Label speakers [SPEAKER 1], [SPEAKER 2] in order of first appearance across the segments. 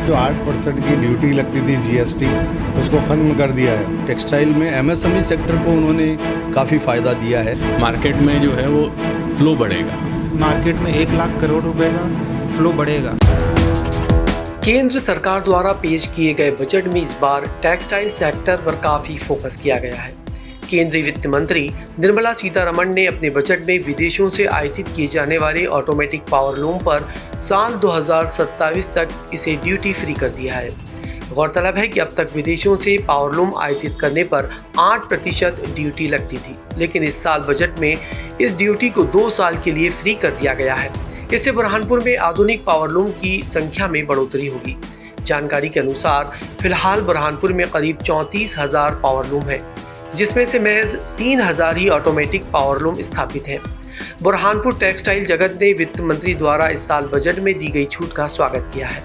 [SPEAKER 1] जो 8% की ड्यूटी लगती थी जीएसटी, उसको ख़त्म कर दिया है।
[SPEAKER 2] टेक्सटाइल में एमएसएमई सेक्टर को उन्होंने काफ़ी फ़ायदा दिया है।
[SPEAKER 3] मार्केट में जो है वो फ्लो बढ़ेगा।
[SPEAKER 4] मार्केट में 1 लाख करोड़ रुपए का फ्लो बढ़ेगा।
[SPEAKER 5] केंद्र सरकार द्वारा पेश किए गए बजट में इस बार टेक्सटाइल सेक्टर पर काफ़ी फोकस किया गया है। केंद्रीय वित्त मंत्री निर्मला सीतारमण ने अपने बजट में विदेशों से आयातित किए जाने वाले ऑटोमेटिक पावरलूम पर साल 2027 तक इसे ड्यूटी फ्री कर दिया है। गौरतलब है कि अब तक विदेशों से पावरलूम आयातित करने पर 8% ड्यूटी लगती थी, लेकिन इस साल बजट में इस ड्यूटी को 2 साल के लिए फ्री कर दिया गया है। इससे बुरहानपुर में आधुनिक पावरलूम की संख्या में बढ़ोतरी होगी। जानकारी के अनुसार फिलहाल बुरहानपुर में करीब 34,000 पावरलूम है, जिसमें से महज 3,000 ही ऑटोमेटिक पावरलूम स्थापित हैं। बुरहानपुर टेक्सटाइल जगत ने वित्त मंत्री द्वारा इस साल बजट में दी गई छूट का स्वागत किया है।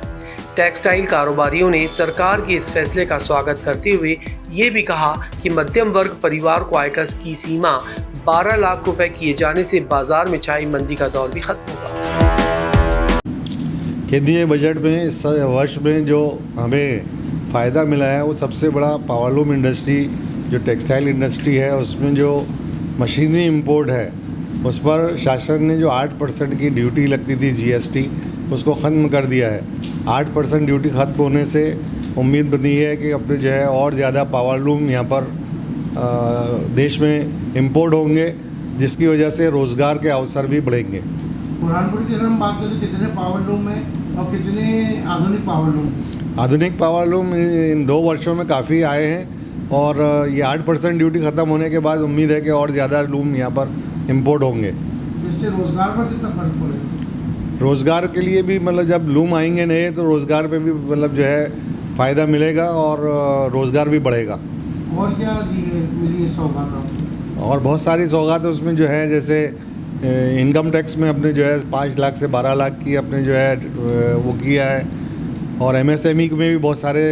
[SPEAKER 5] टेक्सटाइल कारोबारियों ने सरकार के इस फैसले का स्वागत करते हुए ये भी कहा कि मध्यम वर्ग परिवार को आयकर की सीमा 12 लाख रुपए किए जाने से बाजार में छाई मंदी का दौर भी खत्म होगा।
[SPEAKER 1] केंद्रीय बजट में इस वर्ष में जो हमें फ़ायदा मिला है वो सबसे बड़ा पावरलूम इंडस्ट्री, जो टेक्सटाइल इंडस्ट्री है, उसमें जो मशीनरी इंपोर्ट है उस पर शासन ने जो 8% की ड्यूटी लगती थी जीएसटी, उसको ख़त्म कर दिया है। 8% ड्यूटी ख़त्म होने से उम्मीद बनी है कि अपने जो है और ज़्यादा पावरलूम यहाँ पर देश में इंपोर्ट होंगे, जिसकी वजह से रोज़गार के अवसर भी बढ़ेंगे।
[SPEAKER 6] बुरहानपुर की अगर हम बात करें तो कितने पावरलूम हैं और कितने आधुनिक पावरलूम?
[SPEAKER 1] आधुनिक पावरलूम इन 2 वर्षों में काफ़ी आए हैं और ये 8% ड्यूटी ख़त्म होने के बाद उम्मीद है कि और ज़्यादा लूम यहाँ पर इंपोर्ट होंगे।
[SPEAKER 6] इससे रोज़गार पर कितना फर्क पड़ेगा?
[SPEAKER 1] रोज़गार के लिए भी मतलब जब लूम आएंगे नए तो रोज़गार पे भी मतलब जो है फ़ायदा मिलेगा और रोज़गार भी बढ़ेगा।
[SPEAKER 6] और क्या मिली है सौगात?
[SPEAKER 1] और बहुत सारी सौगात उसमें जो है, जैसे इनकम टैक्स में अपने जो है 5 लाख से 12 लाख की अपने जो है वो किया है, और एमएसएमई में भी बहुत सारे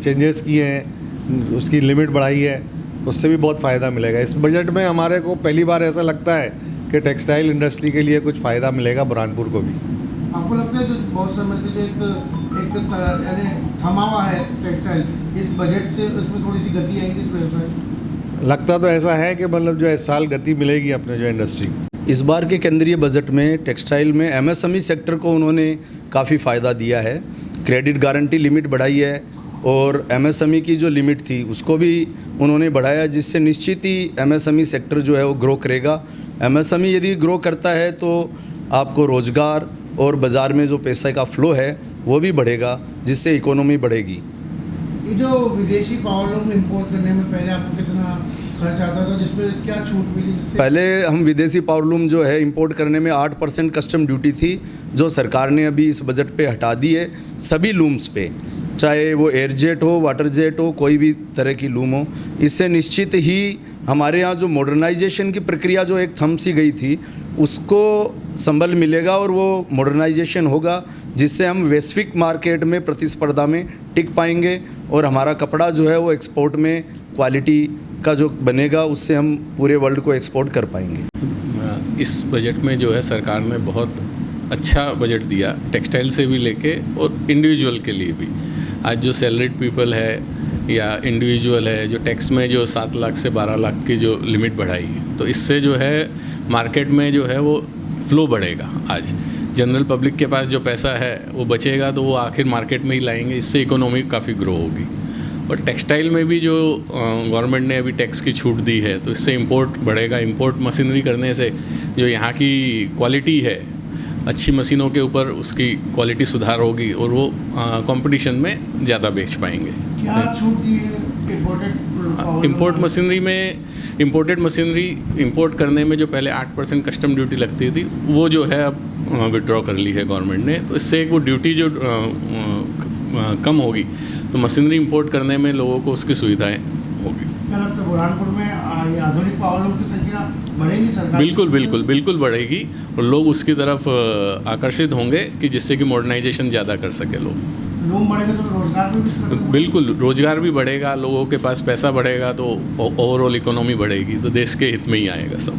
[SPEAKER 1] चेंजेस किए हैं, उसकी लिमिट बढ़ाई है, उससे भी बहुत फ़ायदा मिलेगा। इस बजट में हमारे को पहली बार ऐसा लगता है कि टेक्सटाइल इंडस्ट्री के लिए कुछ फ़ायदा मिलेगा बुरहानपुर को भी।
[SPEAKER 6] आपको लगता है जो बहुत समय से जो एक यानी थमा हुआ है टेक्सटाइल, इस बजट से उसमें थोड़ी सी गति आएगी इस व्यवसाय?
[SPEAKER 1] लगता तो ऐसा है कि मतलब जो इस साल गति मिलेगी अपने जो इंडस्ट्री।
[SPEAKER 2] इस बार के केंद्रीय बजट में टेक्सटाइल में एमएसएमई सेक्टर को उन्होंने काफ़ी फ़ायदा दिया है। क्रेडिट गारंटी लिमिट बढ़ाई है और एमएसएमई की जो लिमिट थी उसको भी उन्होंने बढ़ाया, जिससे निश्चित ही एमएसएमई सेक्टर जो है वो ग्रो करेगा। एमएसएमई यदि ग्रो करता है तो आपको रोज़गार और बाज़ार में जो पैसे का फ़्लो है वो भी बढ़ेगा, जिससे इकोनॉमी बढ़ेगी।
[SPEAKER 6] ये जो विदेशी पावरलूम इंपोर्ट करने में पहले आपको कितना खर्च आता था, जिसमें क्या छूट मिली?
[SPEAKER 2] पहले हम विदेशी पावरलूम जो है इंपोर्ट करने में 8% कस्टम ड्यूटी थी, जो सरकार ने अभी इस बजट पे हटा दी है सभी लूम्स पे, चाहे वो एयर जेट हो, वाटर जेट हो, कोई भी तरह की लूम हो। इससे निश्चित ही हमारे यहाँ जो मॉडर्नाइजेशन की प्रक्रिया जो एक थम सी गई थी उसको संबल मिलेगा और वो मॉडर्नाइजेशन होगा, जिससे हम वैश्विक मार्केट में प्रतिस्पर्धा में टिक पाएंगे और हमारा कपड़ा जो है वो एक्सपोर्ट में क्वालिटी का जो बनेगा उससे हम पूरे वर्ल्ड को एक्सपोर्ट कर पाएंगे।
[SPEAKER 3] इस बजट में जो है सरकार ने बहुत अच्छा बजट दिया, टेक्सटाइल से भी लेके और इंडिविजुअल के लिए भी। आज जो सैलरीड पीपल है या इंडिविजुअल है, जो टैक्स में जो 7 लाख से 12 लाख की जो लिमिट बढ़ाई है, तो इससे जो है मार्केट में जो है वो फ्लो बढ़ेगा। आज जनरल पब्लिक के पास जो पैसा है वो बचेगा तो वो आखिर मार्केट में ही लाएंगे, इससे इकोनॉमी काफ़ी ग्रो होगी। और टेक्सटाइल में भी जो गवर्नमेंट ने अभी टैक्स की छूट दी है तो इससे इंपोर्ट बढ़ेगा। इंपोर्ट मशीनरी करने से जो यहाँ की क्वालिटी है, अच्छी मशीनों के ऊपर उसकी क्वालिटी सुधार होगी और वो कंपटीशन में ज़्यादा बेच पाएंगे।
[SPEAKER 6] क्या छूट दी है
[SPEAKER 3] इंपोर्ट मशीनरी में? इंपोर्टेड मशीनरी इंपोर्ट करने में जो पहले 8% कस्टम ड्यूटी लगती थी वो जो है अब विड्रॉ कर ली है गवर्नमेंट ने, तो इससे वो ड्यूटी जो कम होगी तो मशीनरी इंपोर्ट करने में लोगों को उसकी सुविधाएं होगी।
[SPEAKER 6] क्या लगता है बुरहानपुर में आधुनिक पावरलूम की संख्या बढ़ेगी सरकार?
[SPEAKER 3] बिल्कुल बढ़ेगी और लोग उसकी तरफ आकर्षित होंगे कि जिससे कि मॉडर्नाइजेशन ज़्यादा कर सके लोग।
[SPEAKER 6] लूम बढ़ेगा तो रोजगार भी
[SPEAKER 3] बिल्कुल रोजगार भी बढ़ेगा, लोगों के पास पैसा बढ़ेगा तो ओवरऑल इकोनॉमी बढ़ेगी, तो देश के हित में ही आएगा सब।